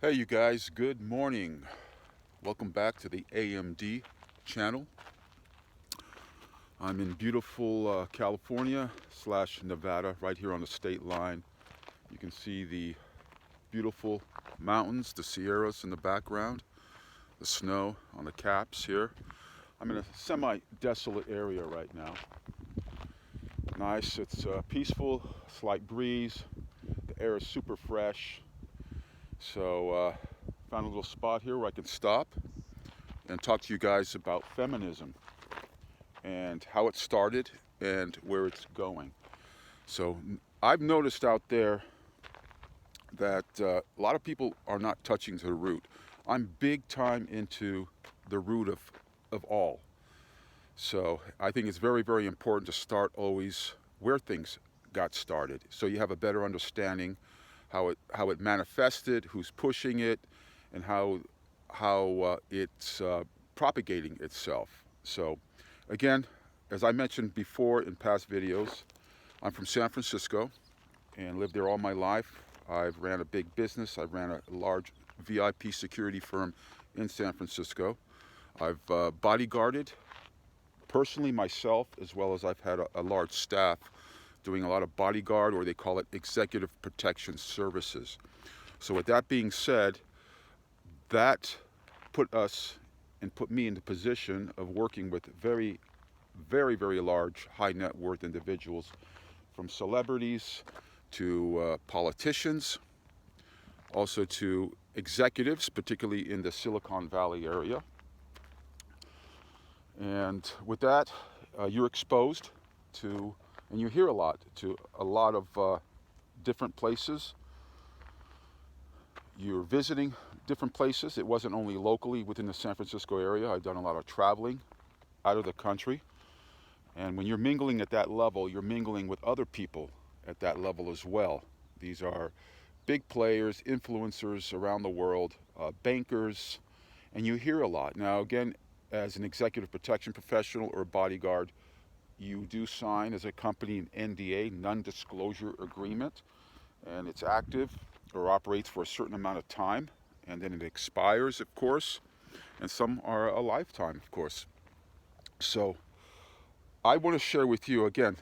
Hey you guys, good morning. Welcome back to the AMD channel. I'm in beautiful California / Nevada, right here on the state line. You can see the beautiful mountains, the Sierras in the background, the snow on the caps here. I'm in a semi-desolate area right now. Nice, it's peaceful, slight breeze, the air is super fresh. So found a little spot here where I can stop and talk to you guys about feminism and how it started and where it's going. So I've noticed out there that a lot of people are not touching to the root. I'm big time into the root of all. So I think it's very, very important to start always where things got started, so you have a better understanding how it manifested, who's pushing it, and how it's propagating itself. So again, as I mentioned before in past videos, I'm from San Francisco and lived there all my life. I've ran a big business. I ran a large VIP security firm in San Francisco. I've bodyguarded personally myself, as well as I've had a large staff doing a lot of bodyguard, or they call it executive protection services. So with that being said, that put us and put me in the position of working with very, very, very large, high net worth individuals, from celebrities to politicians, also to executives, particularly in the Silicon Valley area. And with that, you're exposed to, and you hear a lot, to a lot of different places. You're visiting different places. It wasn't only locally within the San Francisco area. I've done a lot of traveling out of the country. And when you're mingling at that level, you're mingling with other people at that level as well. These are big players, influencers around the world, bankers, and you hear a lot. Now, again, as an executive protection professional or bodyguard, you do sign as a company an NDA, non-disclosure agreement, and it's active or operates for a certain amount of time, and then it expires, of course, and some are a lifetime, of course. So I want to share with you again,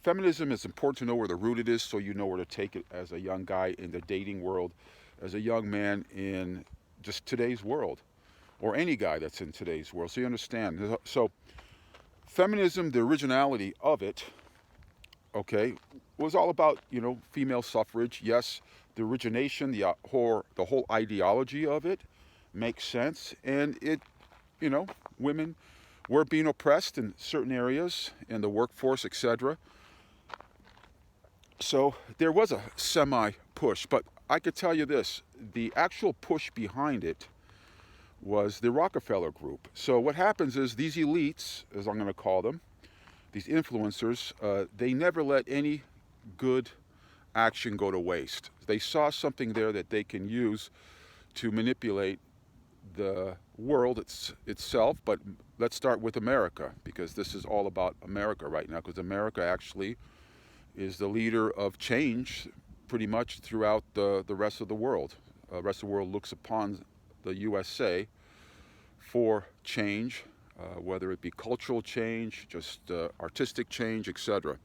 feminism is important to know where the root it is, so you know where to take it as a young guy in the dating world, as a young man in just today's world, or any guy that's in today's world, so you understand. So feminism, the originality of it, okay, was all about, female suffrage. Yes, the origination, the whole ideology of it makes sense, and women were being oppressed in certain areas in the workforce, etc. So there was a semi push, but I could tell you this: the actual push behind it was the Rockefeller Group. So what happens is these elites, as I'm going to call them, these influencers, they never let any good action go to waste. They saw something there that they can use to manipulate the world itself. But let's start with America, because this is all about America right now, because America actually is the leader of change pretty much throughout the rest of the world. The rest of the world looks upon the USA for change, whether it be cultural change, just artistic change, etc.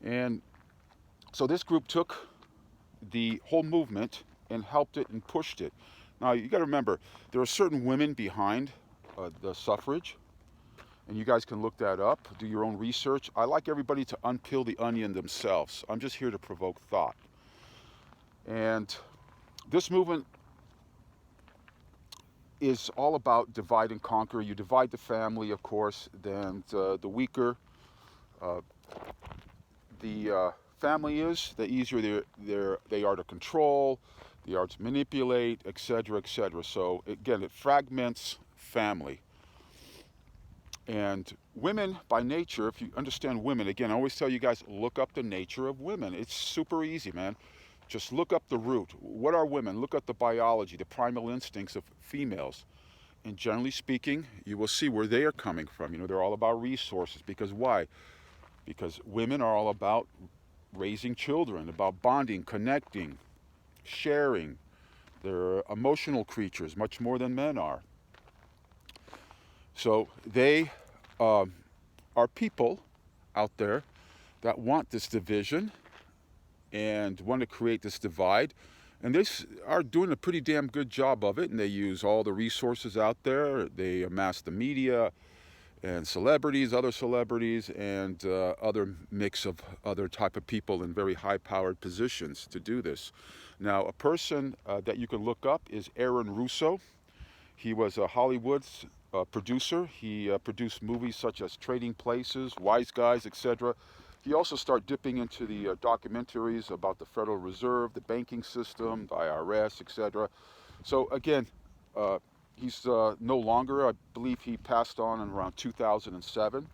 And so this group took the whole movement and helped it and pushed it. Now you got to remember, there are certain women behind the suffrage, and you guys can look that up, do your own research. I like everybody to unpeel the onion themselves. I'm just here to provoke thought. And this movement is all about divide and conquer. You divide the family, of course, then the weaker the family is, the easier they are to control, they are to manipulate, etc., etc. So again, it fragments family. And women, by nature, if you understand women, again, I always tell you guys, look up the nature of women. It's super easy, man. Just look up the root. What are women? Look at the biology, the primal instincts of females. And generally speaking, you will see where they are coming from. They're all about resources. Because why? Because women are all about raising children, about bonding, connecting, sharing, They're emotional creatures, much more than men are. So they are people out there that want this division and want to create this divide. And they are doing a pretty damn good job of it. And they use all the resources out there. They amass the media and celebrities, other celebrities, and other mix of other type of people in very high-powered positions to do this. Now, a person that you can look up is Aaron Russo. He was a Hollywood's producer. He produced movies such as Trading Places, Wise Guys, etc. He also started dipping into the documentaries about the Federal Reserve, the banking system, the IRS, etc. So again, he's no longer. I believe he passed on in around 2007.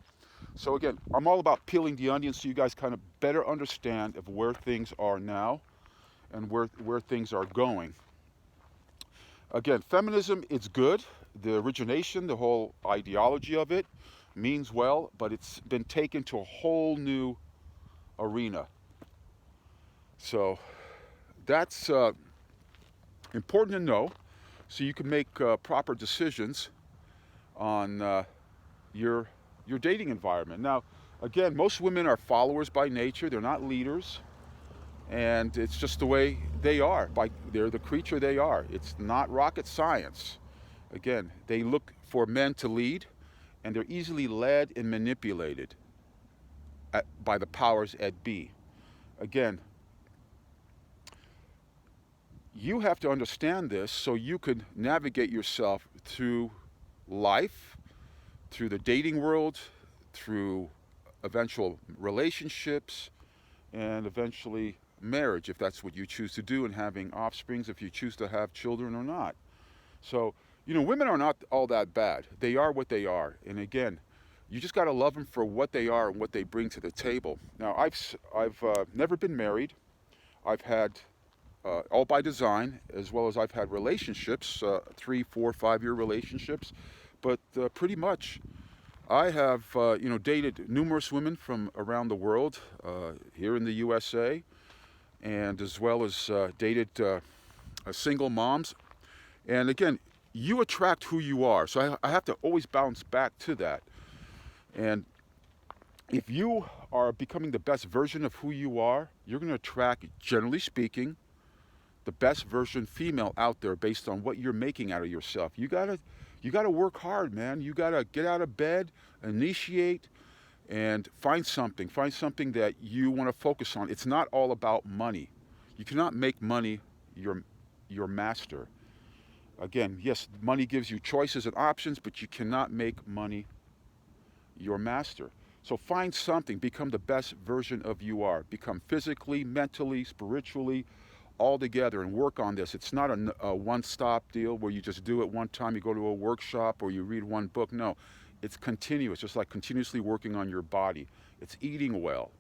So again, I'm all about peeling the onion so you guys kind of better understand of where things are now and where things are going. Again, feminism, it's good. The origination, the whole ideology of it means well, but it's been taken to a whole new arena. So that's important to know so you can make proper decisions on your dating environment. Now, again, most women are followers by nature. They're not leaders. And it's just the way they are. They're the creature they are. It's not rocket science. Again, they look for men to lead, and they're easily led and manipulated by the powers at be. Again, you have to understand this so you can navigate yourself through life, through the dating world, through eventual relationships, and eventually marriage, if that's what you choose to do, and having offsprings if you choose to have children or not. So, women are not all that bad. They are what they are. And again, you just got to love them for what they are and what they bring to the table. Now, I've never been married. I've had all by design, as well as I've had relationships, 3, 4, 5-year relationships. But pretty much, I have dated numerous women from around the world, here in the USA, and as well as dated single moms. And again, you attract who you are. So I have to always bounce back to that. And if you are becoming the best version of who you are, you're going to attract, generally speaking, the best version female out there based on what you're making out of yourself. You gotta work hard, man. You gotta get out of bed, initiate, and find something that you want to focus on. It's not all about money. You cannot make money your master. Again, yes, money gives you choices and options, but you cannot make money your master. So find something, become the best version of you are. Become physically, mentally, spiritually, all together, and work on this. It's not a one-stop deal where you just do it one time, you go to a workshop or you read one book. No. It's continuous, just like continuously working on your body. It's eating well,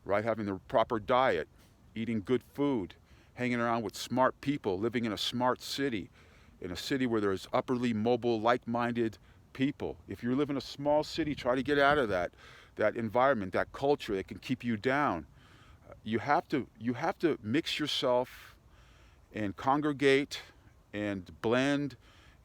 right? Having the proper diet, eating good food, hanging around with smart people, living in a smart city, in a city where there's upperly mobile, like-minded people. If you live in a small city, try to get out of that environment, that culture that can keep you down. You have to mix yourself and congregate and blend.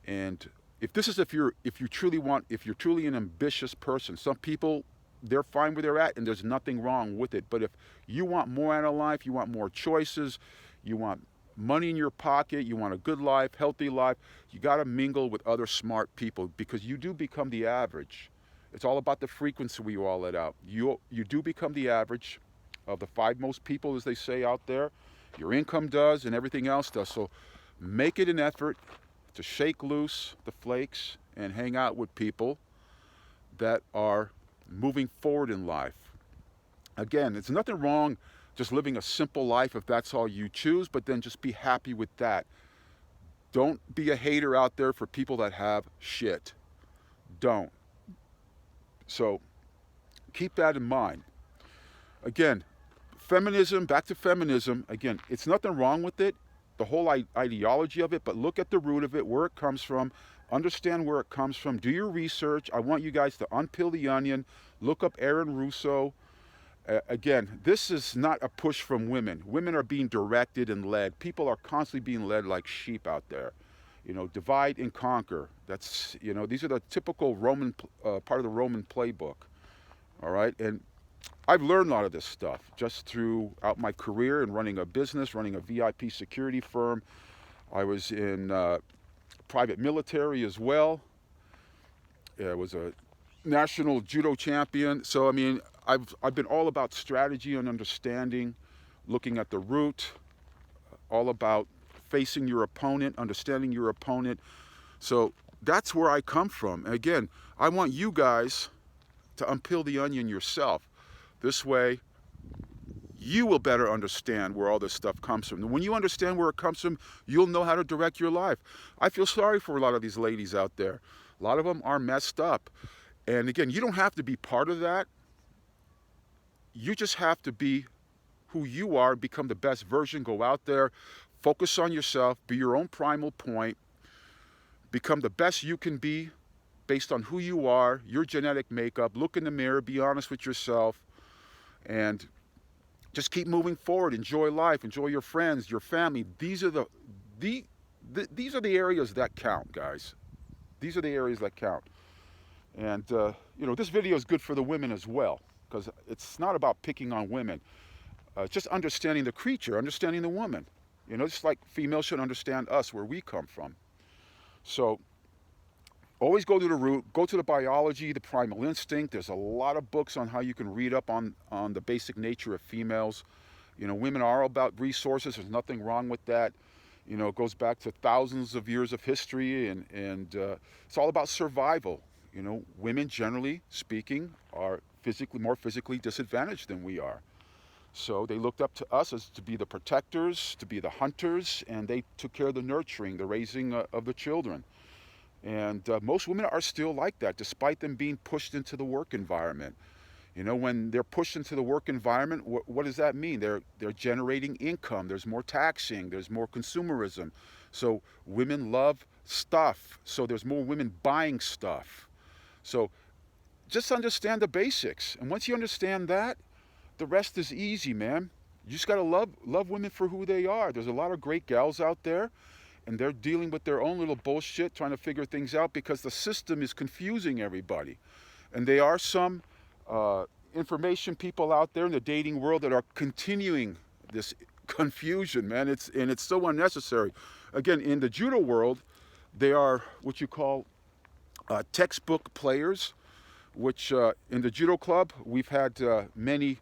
And if you're truly an ambitious person, some people, they're fine where they're at and there's nothing wrong with it. But if you want more out of life, you want more choices, you want money in your pocket, you want a good life, healthy life, you got to mingle with other smart people, because you do become the average. It's all about the frequency we all let out. You do become the average of the 5 most people, as they say out there. Your income does and everything else does. So make it an effort to shake loose the flakes and hang out with people that are moving forward in life. Again, it's nothing wrong just living a simple life if that's all you choose, but then just be happy with that. Don't be a hater out there for people that have shit. Don't. So keep that in mind. Again, feminism, back to feminism, again, it's nothing wrong with it, the whole ideology of it, but look at the root of it, where it comes from, understand where it comes from, do your research. I want you guys to unpeel the onion, look up Aaron Russo, Again, this is not a push from women. Women are being directed and led. People are constantly being led like sheep out there. Divide and conquer. That's, these are the typical Roman, part of the Roman playbook. All right. And I've learned a lot of this stuff just throughout my career in running a business, running a VIP security firm. I was in private military as well. I was a national judo champion. So, I mean, I've been all about strategy and understanding, looking at the root, all about facing your opponent, understanding your opponent. So that's where I come from. And again, I want you guys to unpeel the onion yourself. This way, you will better understand where all this stuff comes from. And when you understand where it comes from, you'll know how to direct your life. I feel sorry for a lot of these ladies out there. A lot of them are messed up. And again, you don't have to be part of that. You just have to be who you are, become the best version, go out there, focus on yourself, be your own primal point, become the best you can be based on who you are, your genetic makeup, look in the mirror, be honest with yourself, and just keep moving forward. Enjoy life, enjoy your friends, your family. These are these are the areas that count, guys. These are the areas that count. And this video is good for the women as well, because it's not about picking on women. Just understanding the creature, understanding the woman. Just like females should understand us, where we come from. So always go to the root, go to the biology, the primal instinct. There's a lot of books on how you can read up on the basic nature of females. Women are about resources. There's nothing wrong with that. It goes back to thousands of years of history, and it's all about survival. Women, generally speaking, are more physically disadvantaged than we are. So they looked up to us as to be the protectors, to be the hunters, and they took care of the nurturing, the raising of the children. And most women are still like that, despite them being pushed into the work environment. When they're pushed into the work environment, what does that mean? They're generating income. There's more taxing. There's more consumerism. So women love stuff. So there's more women buying stuff. So just understand the basics. And once you understand that, the rest is easy, man. You just got to love women for who they are. There's a lot of great gals out there, and they're dealing with their own little bullshit, trying to figure things out because the system is confusing everybody. And there are some information people out there in the dating world that are continuing this confusion, man. It's so unnecessary. Again, in the judo world, they are what you call textbook players, which in the judo club, we've had many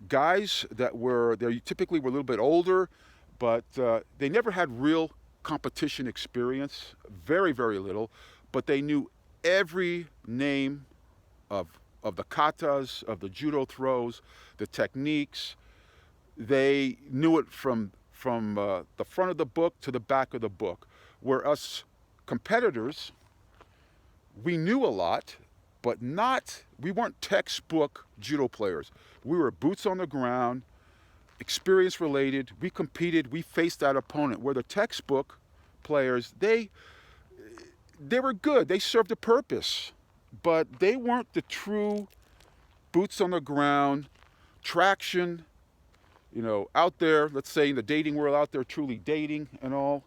guys that they typically were a little bit older, but they never had real competition experience, very, very little, but they knew every name of the katas, of the judo throws, the techniques. They knew it from the front of the book to the back of the book. Where us competitors, we knew a lot, but we weren't textbook judo players. We were boots on the ground, experience related. We competed, we faced that opponent. Where the textbook players, they were good, they served a purpose, but they weren't the true boots on the ground, traction, out there, let's say in the dating world, out there truly dating and all.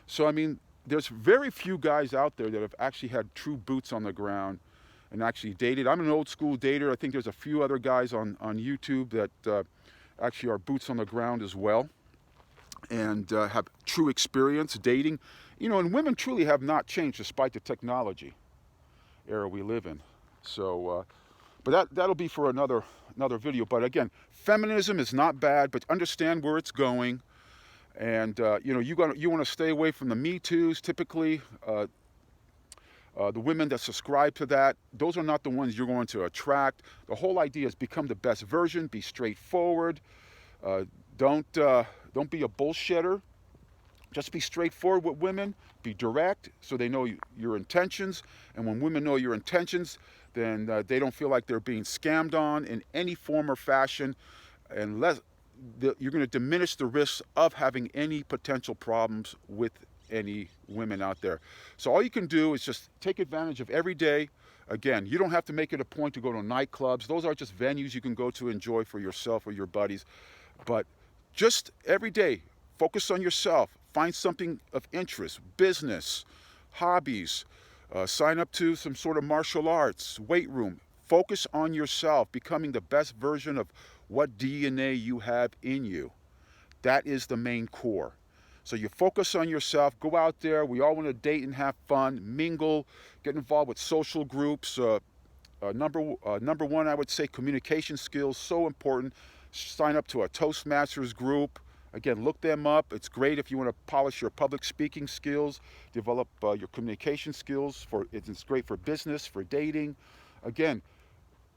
So, I mean, there's very few guys out there that have actually had true boots on the ground and actually dated. I'm an old school dater. I think there's a few other guys on YouTube that actually are boots on the ground as well and have true experience dating. And women truly have not changed despite the technology era we live in. So, but that'll be for another video. But again, feminism is not bad, but understand where it's going. And you want to stay away from the Me Too's. Typically, the women that subscribe to that, those are not the ones you're going to attract. The whole idea is become the best version, be straightforward. Don't be a bullshitter. Just be straightforward with women. Be direct so they know your intentions. And when women know your intentions, then they don't feel like they're being scammed on in any form or fashion. And you're going to diminish the risks of having any potential problems with any women out there. So all you can do is just take advantage of every day, Again, you don't have to make it a point to go to nightclubs. Those are just venues you can go to enjoy for yourself or your buddies. But just every day, focus on yourself. Find something of interest, business, hobbies. Sign up to some sort of martial arts, weight room. Focus on yourself, becoming the best version of what DNA you have in you. That is the main core. So you focus on yourself, go out there. We all want to date and have fun, mingle, get involved with social groups. Number one, I would say communication skills, so important. Sign up to a Toastmasters group. Again, look them up. It's great if you want to polish your public speaking skills, develop your communication skills. It's great for business, for dating. Again,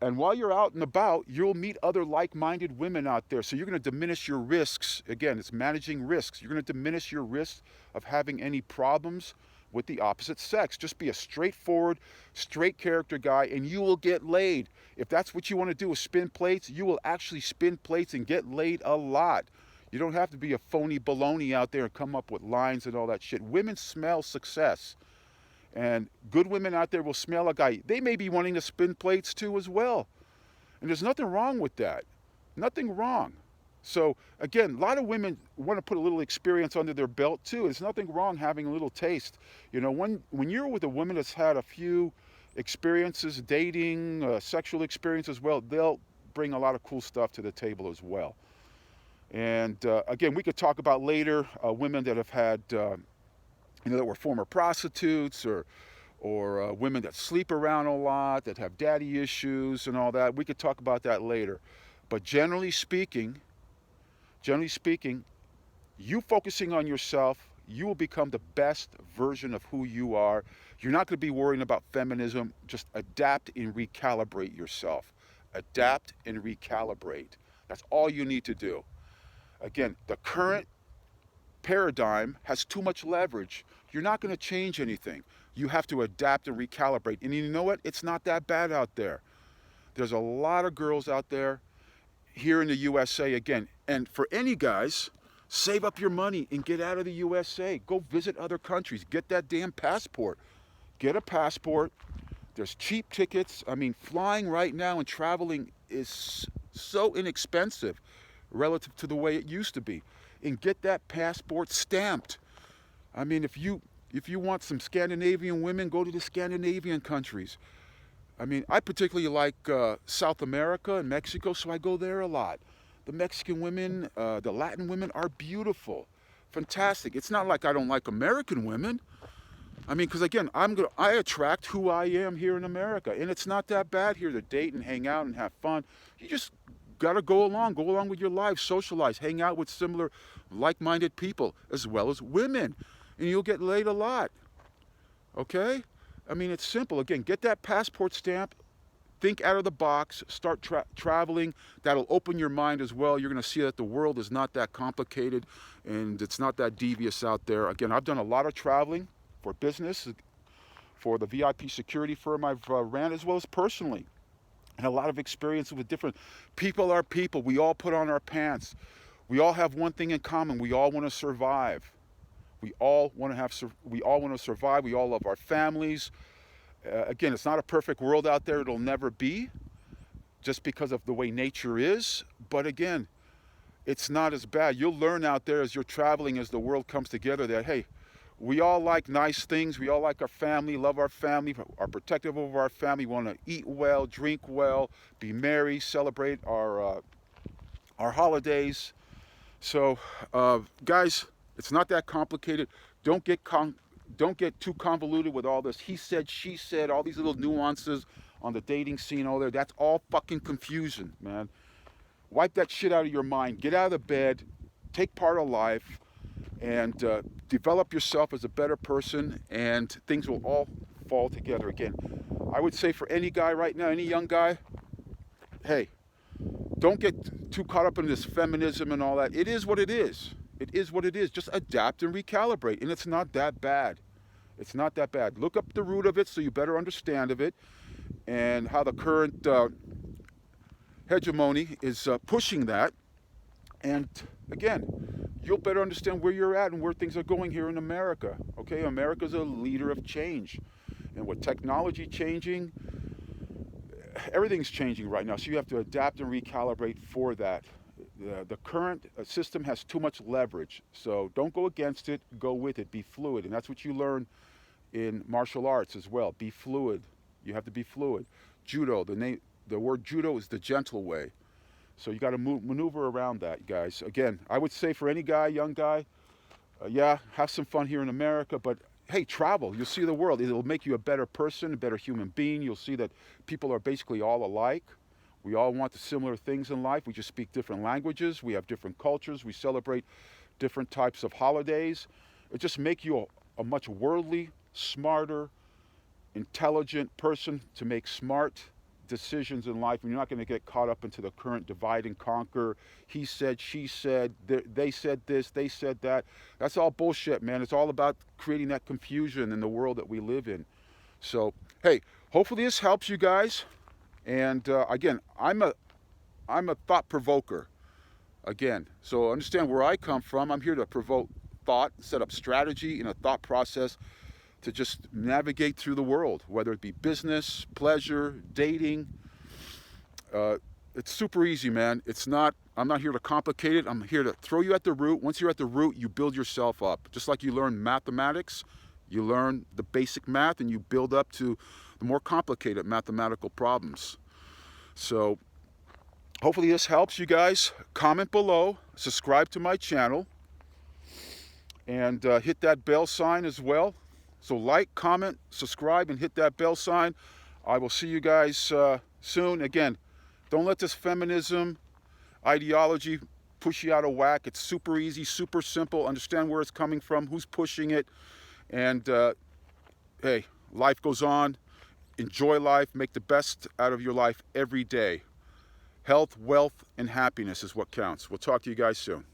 and while you're out and about, you'll meet other like-minded women out there. So you're going to diminish your risks. Again, it's managing risks. You're going to diminish your risk of having any problems with the opposite sex. Just be a straightforward, straight character guy, and you will get laid. If that's what you want to do is spin plates, you will actually spin plates and get laid a lot. You don't have to be a phony baloney out there and come up with lines and all that shit. Women smell success. And good women out there will smell a guy. They may be wanting to spin plates too as well. And there's nothing wrong with that. Nothing wrong. So again, a lot of women want to put a little experience under their belt too. There's nothing wrong having a little taste. You know, when you're with a woman that's had a few experiences, dating, sexual experience as well, they'll bring a lot of cool stuff to the table as well. And again, we could talk about later women that have had that were former prostitutes or women that sleep around a lot, that have daddy issues and all that. We could talk about that later. But generally speaking, you focusing on yourself, you will become the best version of who you are. You're not going to be worrying about feminism. Just adapt and recalibrate yourself. Adapt and recalibrate. That's all you need to do. Again, the current paradigm has too much leverage. You're not going to change anything. You have to adapt and recalibrate. And you know what? It's not that bad out there. There's a lot of girls out there here in the USA again. And for any guys, save up your money and get out of the USA. Go visit other countries. Get that damn passport. Get a passport. There's cheap tickets. I mean, flying right now and traveling is so inexpensive relative to the way it used to be. And get that passport stamped. I mean, if you want some Scandinavian women, go to the Scandinavian countries. I mean, I particularly like South America and Mexico, so I go there a lot. The Mexican women, the Latin women are beautiful, fantastic. It's not like I don't like American women. I mean, because again, I attract who I am here in America, and it's not that bad here to date and hang out and have fun. You just gotta go along with your life, socialize, hang out with similar, like-minded people as well as women, and you'll get laid a lot. Okay? I mean, it's simple. Again, get that passport stamp, think out of the box, start traveling. That'll open your mind as well. You're going to see that the world is not that complicated and it's not that devious out there. Again, I've done a lot of traveling for business, for the VIP security firm I've ran, as well as personally. And a lot of experience with different people are people. We all put on our pants. We all have one thing in common. We all want to survive. We all want to survive. We all love our families. Again, it's not a perfect world out there. It'll never be, just because of the way nature is. But again, it's not as bad. You'll learn out there as you're traveling, as the world comes together, that, hey, we all like nice things. We all like our family, love our family, are protective of our family, want to eat well, drink well, be merry, celebrate our holidays. So, guys, it's not that complicated. Don't get too convoluted with all this he said, she said, all these little nuances on the dating scene over there. That's all fucking confusion, man. Wipe that shit out of your mind. Get out of the bed. Take part of life. And develop yourself as a better person, and things will all fall together again. I would say for any guy right now, any young guy, hey, don't get too caught up in this feminism and all that. It is what it is. It is what it is. Just adapt and recalibrate, and it's not that bad. It's not that bad. Look up the root of it so you better understand of it, and how the current hegemony is pushing that. And again, you'll better understand where you're at and where things are going here in America. Okay, America's a leader of change. And with technology changing, everything's changing right now, so you have to adapt and recalibrate for that. The current system has too much leverage, so don't go against it, go with it, be fluid. And that's what you learn in martial arts as well. Be fluid. You have to be fluid. Judo, the word judo is the gentle way. So you got to maneuver around that, guys. Again, I would say for any guy, young guy, yeah, have some fun here in America, but hey, travel. You'll see the world. It'll make you a better person, a better human being. You'll see that people are basically all alike. We all want the similar things in life. We just speak different languages. We have different cultures. We celebrate different types of holidays. It just makes you a much worldly, smarter, intelligent person to make smart decisions in life, and you're not going to get caught up into the current divide and conquer. He said, she said, they said this, they said that. That's all bullshit, man. It's all about creating that confusion in the world that we live in. So, hey, hopefully this helps you guys. And again, I'm a thought provoker. Again, so understand where I come from. I'm here to provoke thought, set up strategy in a thought process to just navigate through the world, whether it be business, pleasure, dating. It's super easy, man. I'm not here to complicate it. I'm here to throw you at the root. Once you're at the root, you build yourself up. Just like you learn mathematics, you learn the basic math and you build up to the more complicated mathematical problems. So hopefully this helps you guys. Comment below, subscribe to my channel, and hit that bell sign as well. So like, comment, subscribe, and hit that bell sign. I will see you guys soon. Again, don't let this feminism ideology push you out of whack. It's super easy, super simple. Understand where it's coming from, who's pushing it. And hey, life goes on. Enjoy life. Make the best out of your life every day. Health, wealth, and happiness is what counts. We'll talk to you guys soon.